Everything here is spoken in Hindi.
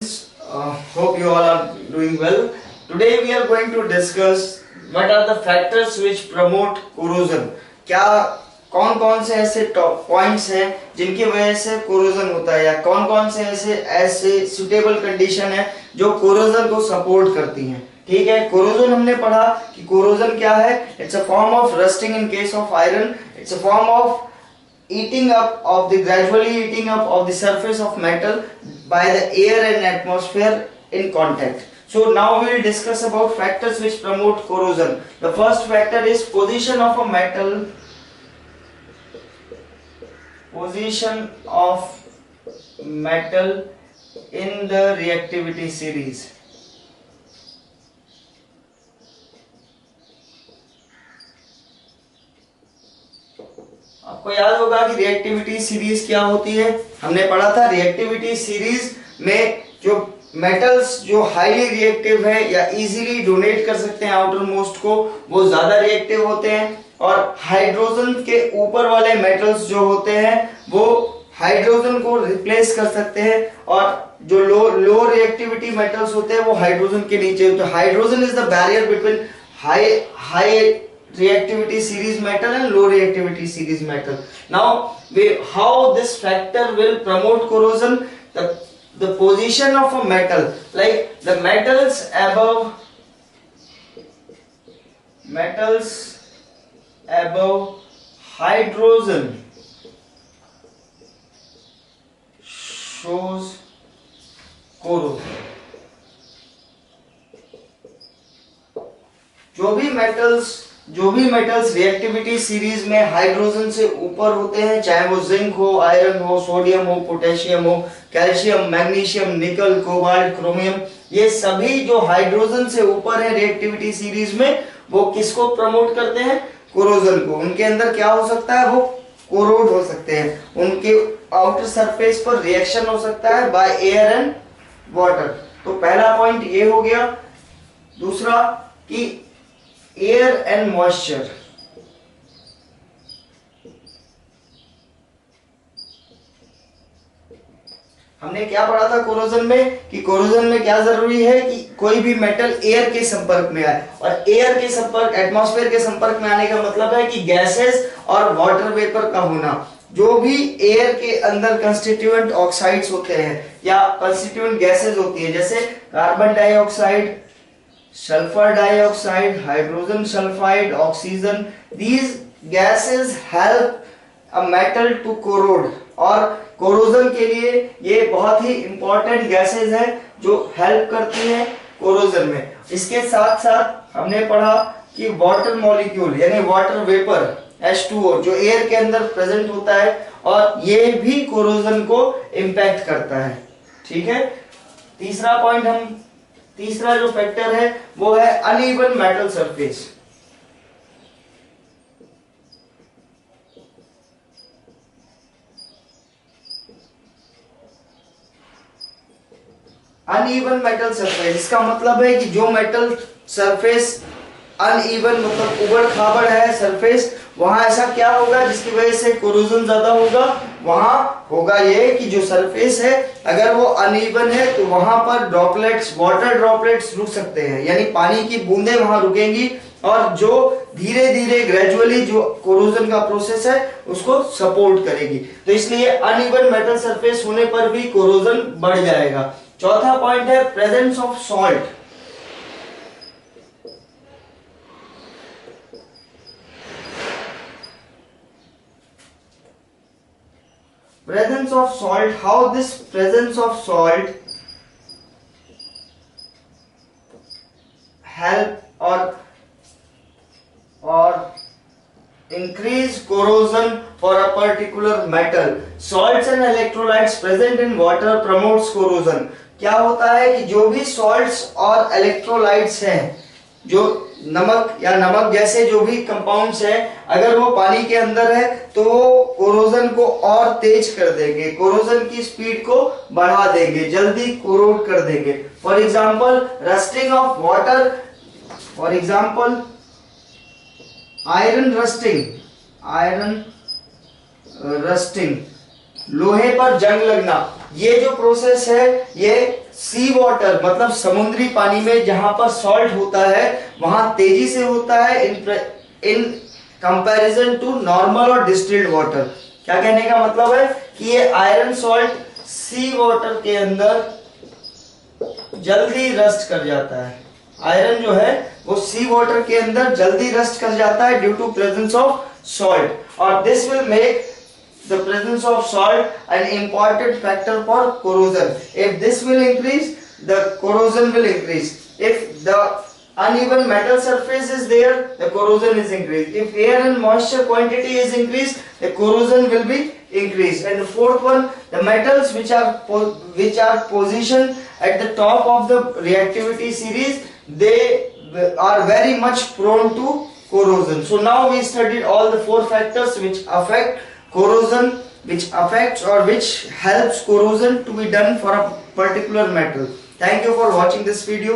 Hope you all are doing well. Today we are going to discuss what are the factors which promote corrosion. क्या कौन कौन से ऐसे टॉप पॉइंट्स हैं जिनकी वजह से कोरोजन होता है, या कौन कौन से ऐसे सुटेबल कंडीशन है जो कोरोजन को सपोर्ट करती हैं. ठीक है, कोरोजन हमने पढ़ा कि कोरोजन क्या है. It's a form of rusting in case of iron. It's a form of gradually eating up of the surface of metal by the air and atmosphere in contact. So now we will discuss about factors which promote corrosion. The first factor is position of a metal. Position of metal in the reactivity series. आपको याद होगा कि रिएक्टिविटी सीरीज क्या होती है. हमने पढ़ा था रिएक्टिविटी सीरीज में जो मेटल्स जो हाईली रिएक्टिव है या इजीली डोनेट कर सकते हैं आउटर मोस्ट को, वो ज्यादा रिएक्टिव होते हैं. और हाइड्रोजन के ऊपर वाले मेटल्स जो होते हैं वो हाइड्रोजन को रिप्लेस कर सकते हैं, और जो लो रिएक्टिविटी मेटल्स होते हैं वो हाइड्रोजन के नीचे होते हैं. Hydrogen is the barrier between high reactivity series metal and low reactivity series metal. Now how this factor will promote corrosion? The position of a metal, like the metals above hydrogen shows corrosion. जो भी मेटल्स रिएक्टिविटी सीरीज में हाइड्रोजन से ऊपर होते हैं, चाहे वो जिंक हो, आयरन हो, सोडियम हो, पोटेशियम हो, कैल्शियम, मैग्नीशियम, निकल, कोबाल्ट, क्रोमियम, ये सभी जो हाइड्रोजन से ऊपर है रिएक्टिविटी सीरीज में, वो किसको प्रमोट करते हैं? कोरोजन को. उनके अंदर क्या हो सकता है? वो कोरोड हो सकते हैं. उनके आउटर सरफेस पर रिएक्शन हो सकता है बाय एयर एंड वाटर. तो पहला पॉइंट ये हो गया. दूसरा कि एयर एंड मॉइस्चर. हमने क्या पढ़ा था कोरोजन में कि कोरोजन में क्या जरूरी है कि कोई भी मेटल एयर के संपर्क में आए. और एयर के संपर्क, एटमॉस्फेयर के संपर्क में आने का मतलब है कि गैसेस और वाटर वेपर का होना. जो भी एयर के अंदर कंस्टिट्यूएंट ऑक्साइड्स होते हैं या कंस्टिट्यूएंट गैसेस होती है, जैसे carbon dioxide, sulfur dioxide, hydrogen sulfide, oxygen, these gases help a metal to corrode. और कोरोजन के लिए ये बहुत ही इंपॉर्टेंट गैसेस हैं जो हेल्प करती हैं कोरोजन में. इसके साथ साथ हमने पढ़ा कि वाटर मॉलिक्यूल यानी वाटर वेपर H2O जो एयर के अंदर प्रेजेंट होता है, और ये भी कोरोजन को इंपैक्ट करता है. ठीक है. तीसरा जो फैक्टर है वो है uneven metal surface. Uneven metal surface, इसका मतलब है कि जो मेटल सरफेस अनइवन मतलब उबड़ खाबड़ है सरफेस, वहां ऐसा क्या होगा जिसकी वजह से कोरोजन ज्यादा होगा? वहां होगा ये कि जो सरफेस है अगर वो अनइवन है तो वहां पर ड्रॉपलेट्स, वाटर ड्रॉपलेट्स रुक सकते हैं, यानी पानी की बूंदें वहां रुकेंगी, और जो धीरे धीरे ग्रेजुअली जो कोरोजन का प्रोसेस है उसको सपोर्ट करेगी. तो इसलिए अनइवन मेटल सरफेस होने पर भी कोरोजन बढ़ जाएगा. चौथा पॉइंट है presence of salt. Presence of salt, how this presence of salt help or increase corrosion for a particular metal. Salts and electrolytes present in water promotes corrosion. क्या होता है कि जो भी salts और electrolytes हैं, जो नमक या नमक जैसे जो भी कंपाउंड्स हैं, अगर वो पानी के अंदर है तो वो कोरोजन को और तेज कर देंगे, कोरोजन की स्पीड को बढ़ा देंगे, जल्दी कोरोड कर देंगे. For example rusting of water, for example iron rusting, लोहे पर जंग लगना, ये जो प्रोसेस है ये सी वाटर मतलब समुद्री पानी में जहां पर सॉल्ट होता है वहां तेजी से होता है इन कंपैरिजन टू नॉर्मल और डिस्टिल्ड वाटर। क्या कहने का मतलब है कि ये आयरन सॉल्ट सी वाटर के अंदर जल्दी रस्ट कर जाता है। आयरन जो है वो सी वाटर के अंदर जल्दी रस्ट कर जाता है due to presence of salt, और this will make the presence of salt an important factor for corrosion. If this will increase, the corrosion will increase. If the uneven metal surface is there, the corrosion is increased. If air and moisture quantity is increased, the corrosion will be increased. And the fourth one, the metals which are positioned at the top of the reactivity series, they are very much prone to corrosion. So now we studied all the four factors which affect corrosion, which affects or which helps corrosion to be done for a particular metal. Thank you for watching this video.